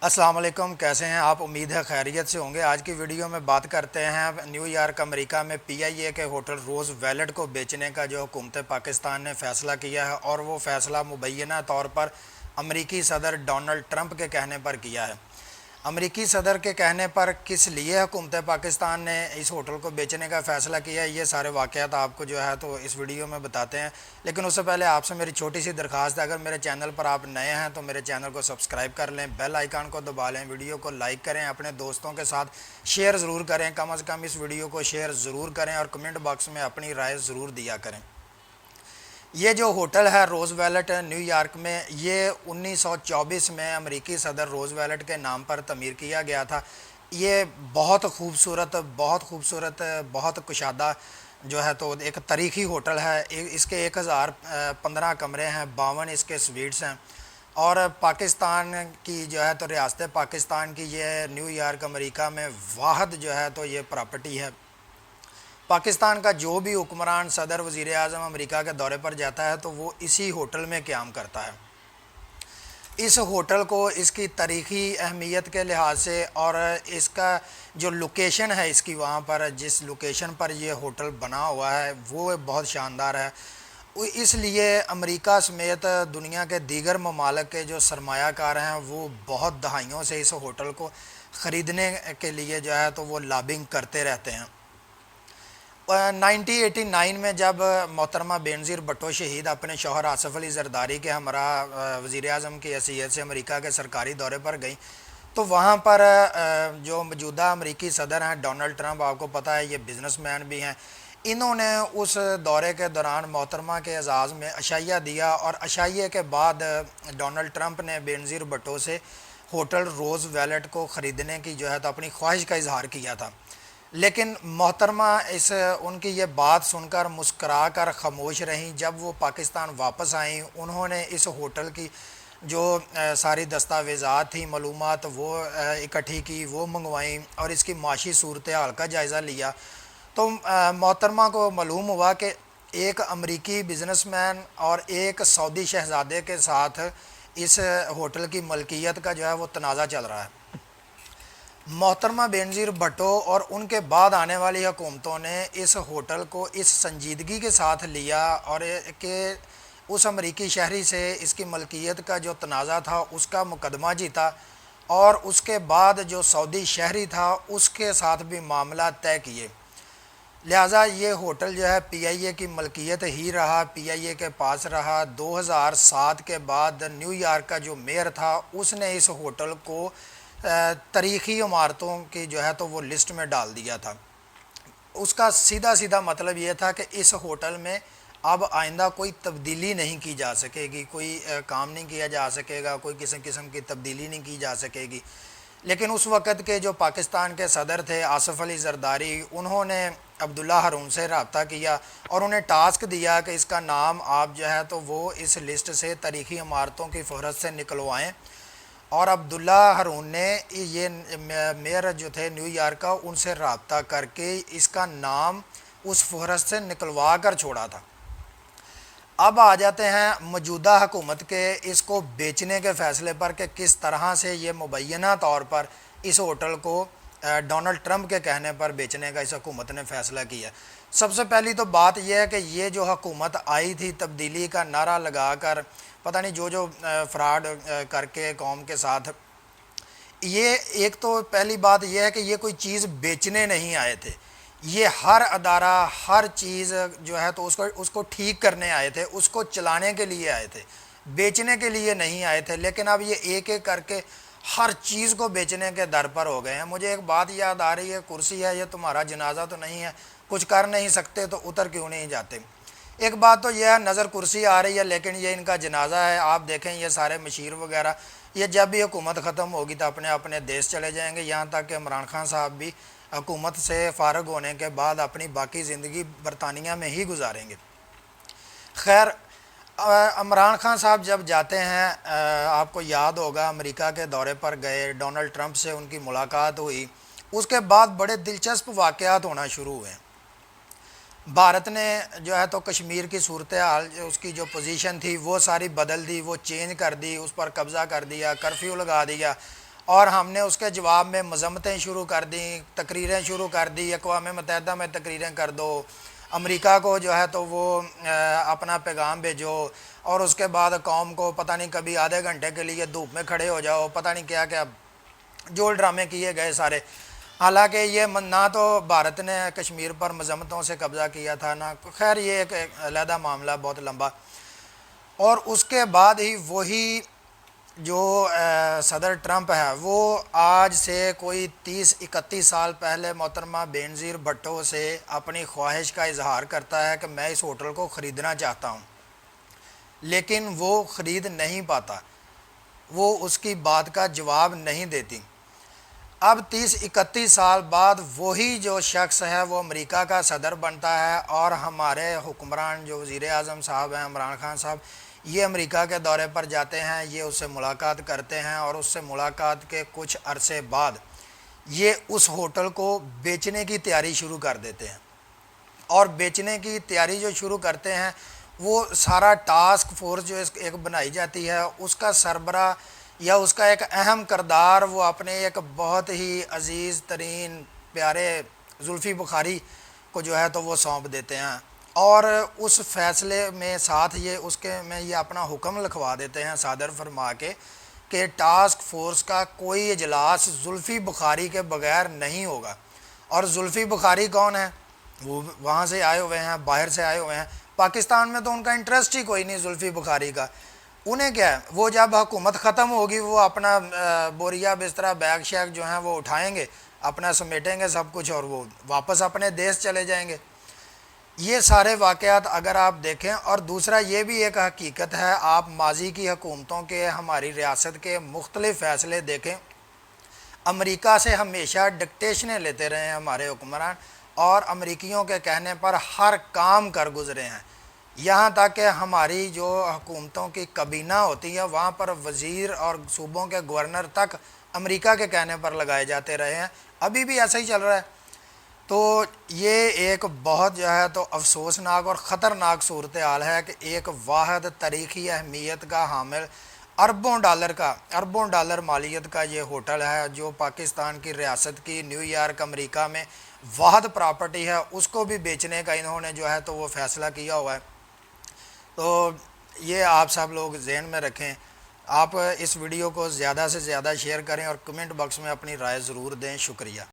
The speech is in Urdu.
السلام علیکم، کیسے ہیں آپ؟ امید ہے خیریت سے ہوں گے۔ آج کی ویڈیو میں بات کرتے ہیں نیو یارک امریکہ میں پی آئی اے کے ہوٹل روز ویلٹ کو بیچنے کا جو حکومت پاکستان نے فیصلہ کیا ہے، اور وہ فیصلہ مبینہ طور پر امریکی صدر ڈونلڈ ٹرمپ کے کہنے پر کیا ہے۔ امریکی صدر کے کہنے پر کس لیے حکومت پاکستان نے اس ہوٹل کو بیچنے کا فیصلہ کیا ہے، یہ سارے واقعات آپ کو جو ہے تو اس ویڈیو میں بتاتے ہیں۔ لیکن اس سے پہلے آپ سے میری چھوٹی سی درخواست ہے، اگر میرے چینل پر آپ نئے ہیں تو میرے چینل کو سبسکرائب کر لیں، بیل آئیکن کو دبا لیں، ویڈیو کو لائک کریں، اپنے دوستوں کے ساتھ شیئر ضرور کریں، کم از کم اس ویڈیو کو شیئر ضرور کریں، اور کمنٹ باکس میں اپنی رائے ضرور دیا کریں۔ یہ جو ہوٹل ہے روز ویلٹ نیو یارک میں، یہ 1924 میں امریکی صدر روز ویلٹ کے نام پر تعمیر کیا گیا تھا۔ یہ بہت خوبصورت بہت کشادہ جو ہے تو ایک تاریخی ہوٹل ہے۔ اس کے 1015 کمرے ہیں، 52 اس کے سویٹس ہیں، اور پاکستان کی جو ہے تو ریاست پاکستان کی یہ نیو یارک امریکہ میں واحد جو ہے تو یہ پراپرٹی ہے۔ پاکستان کا جو بھی حکمران، صدر، وزیر اعظم امریکہ کے دورے پر جاتا ہے تو وہ اسی ہوٹل میں قیام کرتا ہے۔ اس ہوٹل کو اس کی تاریخی اہمیت کے لحاظ سے اور اس کا جو لوکیشن ہے، اس کی وہاں پر جس لوکیشن پر یہ ہوٹل بنا ہوا ہے وہ بہت شاندار ہے۔ اس لیے امریکہ سمیت دنیا کے دیگر ممالک کے جو سرمایہ کار ہیں وہ بہت دہائیوں سے اس ہوٹل کو خریدنے کے لیے جو ہے تو وہ لابنگ کرتے رہتے ہیں۔ 1989 میں جب محترمہ بینظیر بھٹو شہید اپنے شوہر آصف علی زرداری کے ہمراہ وزیر اعظم کی حیثیت سے امریکہ کے سرکاری دورے پر گئیں، تو وہاں پر جو موجودہ امریکی صدر ہیں ڈونلڈ ٹرمپ، آپ کو پتہ ہے یہ بزنس مین بھی ہیں، انہوں نے اس دورے کے دوران محترمہ کے اعزاز میں عشائیہ دیا، اور عشائیے کے بعد ڈونلڈ ٹرمپ نے بینظیر بھٹو سے ہوٹل روز ویلٹ کو خریدنے کی جو ہے تو اپنی خواہش کا اظہار کیا تھا۔ لیکن محترمہ ان کی یہ بات سن کر مسکرا کر خاموش رہیں۔ جب وہ پاکستان واپس آئیں، انہوں نے اس ہوٹل کی جو ساری دستاویزات تھیں، معلومات، وہ اکٹھی کی، وہ منگوائیں، اور اس کی معاشی صورتحال کا جائزہ لیا، تو محترمہ کو معلوم ہوا کہ ایک امریکی بزنس مین اور ایک سعودی شہزادے کے ساتھ اس ہوٹل کی ملکیت کا جو ہے وہ تنازع چل رہا ہے۔ محترمہ بینظیر بھٹو اور ان کے بعد آنے والی حکومتوں نے اس ہوٹل کو اس سنجیدگی کے ساتھ لیا، اور کہ اس امریکی شہری سے اس کی ملکیت کا جو تنازع تھا اس کا مقدمہ جیتا، اور اس کے بعد جو سعودی شہری تھا اس کے ساتھ بھی معاملات طے کیے۔ لہٰذا یہ ہوٹل جو ہے پی آئی اے کی ملکیت ہی رہا، پی آئی اے کے پاس رہا۔ 2007 کے بعد نیو یارک کا جو میئر تھا اس نے اس ہوٹل کو تاریخی عمارتوں کی جو ہے تو وہ لسٹ میں ڈال دیا تھا۔ اس کا سیدھا مطلب یہ تھا کہ اس ہوٹل میں اب آئندہ کوئی تبدیلی نہیں کی جا سکے گی، کوئی کام نہیں کیا جا سکے گا، کوئی قسم کی تبدیلی نہیں کی جا سکے گی۔ لیکن اس وقت کے جو پاکستان کے صدر تھے آصف علی زرداری، انہوں نے عبداللہ ہارون سے رابطہ کیا اور انہیں ٹاسک دیا کہ اس کا نام آپ جو ہے تو وہ اس لسٹ سے تاریخی عمارتوں کی فہرست سے نکلوائیں، اور عبداللہ ہارون نے یہ میئر جو تھے نیو یارک کا، ان سے رابطہ کر کے اس کا نام اس فہرست سے نکلوا کر چھوڑا تھا۔ اب آ جاتے ہیں موجودہ حکومت کے اس کو بیچنے کے فیصلے پر کہ کس طرح سے یہ مبینہ طور پر اس ہوٹل کو ڈونلڈ ٹرمپ کے کہنے پر بیچنے کا اس حکومت نے فیصلہ کیا۔ سب سے پہلی تو بات یہ ہے کہ یہ جو حکومت آئی تھی تبدیلی کا نعرہ لگا کر، پتہ نہیں جو فراڈ کر کے قوم کے ساتھ، یہ ایک تو پہلی بات یہ ہے کہ یہ کوئی چیز بیچنے نہیں آئے تھے، یہ ہر ادارہ، ہر چیز جو ہے تو اس کو ٹھیک کرنے آئے تھے، اس کو چلانے کے لیے آئے تھے، بیچنے کے لیے نہیں آئے تھے۔ لیکن اب یہ ایک ایک کر کے ہر چیز کو بیچنے کے در پر ہو گئے ہیں۔ مجھے ایک بات یاد آ رہی ہے، کرسی ہے، یہ تمہارا جنازہ تو نہیں ہے، کچھ کر نہیں سکتے تو اتر کیوں نہیں جاتے۔ ایک بات تو یہ ہے، نظر کرسی آ رہی ہے لیکن یہ ان کا جنازہ ہے۔ آپ دیکھیں یہ سارے مشیر وغیرہ، یہ جب بھی حکومت ختم ہوگی تو اپنے اپنے دیش چلے جائیں گے، یہاں تک کہ عمران خان صاحب بھی حکومت سے فارغ ہونے کے بعد اپنی باقی زندگی برطانیہ میں ہی گزاریں گے۔ خیر، عمران خان صاحب جب جاتے ہیں، آپ کو یاد ہوگا امریکہ کے دورے پر گئے، ڈونلڈ ٹرمپ سے ان کی ملاقات ہوئی، اس کے بعد بڑے دلچسپ واقعات ہونا شروع ہوئے۔ بھارت نے جو ہے تو کشمیر کی صورتحال، اس کی جو پوزیشن تھی وہ ساری بدل دی، وہ چینج کر دی، اس پر قبضہ کر دیا، کرفیو لگا دیا، اور ہم نے اس کے جواب میں مذمتیں شروع کر دیں، تقریریں شروع کر دی، اقوام متحدہ میں تقریریں کر دو، امریکہ کو جو ہے تو وہ اپنا پیغام بھیجو، اور اس کے بعد قوم کو پتہ نہیں کبھی آدھے گھنٹے کے لیے دھوپ میں کھڑے ہو جاؤ، پتہ نہیں کیا کیا جو ڈرامے کیے گئے سارے۔ حالانکہ یہ نہ تو بھارت نے کشمیر پر مذمتوں سے قبضہ کیا تھا، نہ خیر یہ ایک علیحدہ معاملہ بہت لمبا۔ اور اس کے بعد ہی وہی جو صدر ٹرمپ ہے وہ آج سے کوئی 30-31 سال پہلے محترمہ بینظیر بھٹو سے اپنی خواہش کا اظہار کرتا ہے کہ میں اس ہوٹل کو خریدنا چاہتا ہوں، لیکن وہ خرید نہیں پاتا، وہ اس کی بات کا جواب نہیں دیتی۔ اب 30-31 سال بعد وہی جو شخص ہے وہ امریکہ کا صدر بنتا ہے، اور ہمارے حکمران جو وزیر اعظم صاحب ہیں عمران خان صاحب، یہ امریکہ کے دورے پر جاتے ہیں، یہ اس سے ملاقات کرتے ہیں، اور اس سے ملاقات کے کچھ عرصے بعد یہ اس ہوٹل کو بیچنے کی تیاری شروع کر دیتے ہیں۔ اور بیچنے کی تیاری جو شروع کرتے ہیں، وہ سارا ٹاسک فورس جو ایک بنائی جاتی ہے، اس کا سربراہ یا اس کا ایک اہم کردار وہ اپنے ایک بہت ہی عزیز ترین پیارے زلفی بخاری کو جو ہے تو وہ سونپ دیتے ہیں، اور اس فیصلے میں ساتھ یہ اپنا حکم لکھوا دیتے ہیں صادر فرما کے کہ ٹاسک فورس کا کوئی اجلاس زلفی بخاری کے بغیر نہیں ہوگا۔ اور زلفی بخاری کون ہے؟ وہ وہاں سے آئے ہوئے ہیں، باہر سے آئے ہوئے ہیں، پاکستان میں تو ان کا انٹرسٹ ہی کوئی نہیں زلفی بخاری کا۔ انہیں کیا ہے، وہ جب حکومت ختم ہوگی وہ اپنا بوریا بسترا بیگ شیگ جو ہیں وہ اٹھائیں گے، اپنا سمیٹیں گے سب کچھ، اور وہ واپس اپنے دیش چلے جائیں گے۔ یہ سارے واقعات اگر آپ دیکھیں، اور دوسرا یہ بھی ایک حقیقت ہے، آپ ماضی کی حکومتوں کے، ہماری ریاست کے مختلف فیصلے دیکھیں، امریکہ سے ہمیشہ ڈکٹیشنیں لیتے رہے ہیں ہمارے حکمران، اور امریکیوں کے کہنے پر ہر کام کر گزرے ہیں۔ یہاں تک کہ ہماری جو حکومتوں کی کابینہ ہوتی ہے وہاں پر وزیر اور صوبوں کے گورنر تک امریکہ کے کہنے پر لگائے جاتے رہے ہیں، ابھی بھی ایسا ہی چل رہا ہے۔ تو یہ ایک بہت جو ہے تو افسوسناک اور خطرناک صورتحال ہے کہ ایک واحد تاریخی اہمیت کا حامل اربوں ڈالر مالیت کا یہ ہوٹل ہے، جو پاکستان کی ریاست کی نیو یارک امریکہ میں واحد پراپرٹی ہے، اس کو بھی بیچنے کا انہوں نے جو ہے تو وہ فیصلہ کیا ہوا ہے۔ تو یہ آپ سب لوگ ذہن میں رکھیں۔ آپ اس ویڈیو کو زیادہ سے زیادہ شیئر کریں اور کمنٹ باکس میں اپنی رائے ضرور دیں۔ شکریہ۔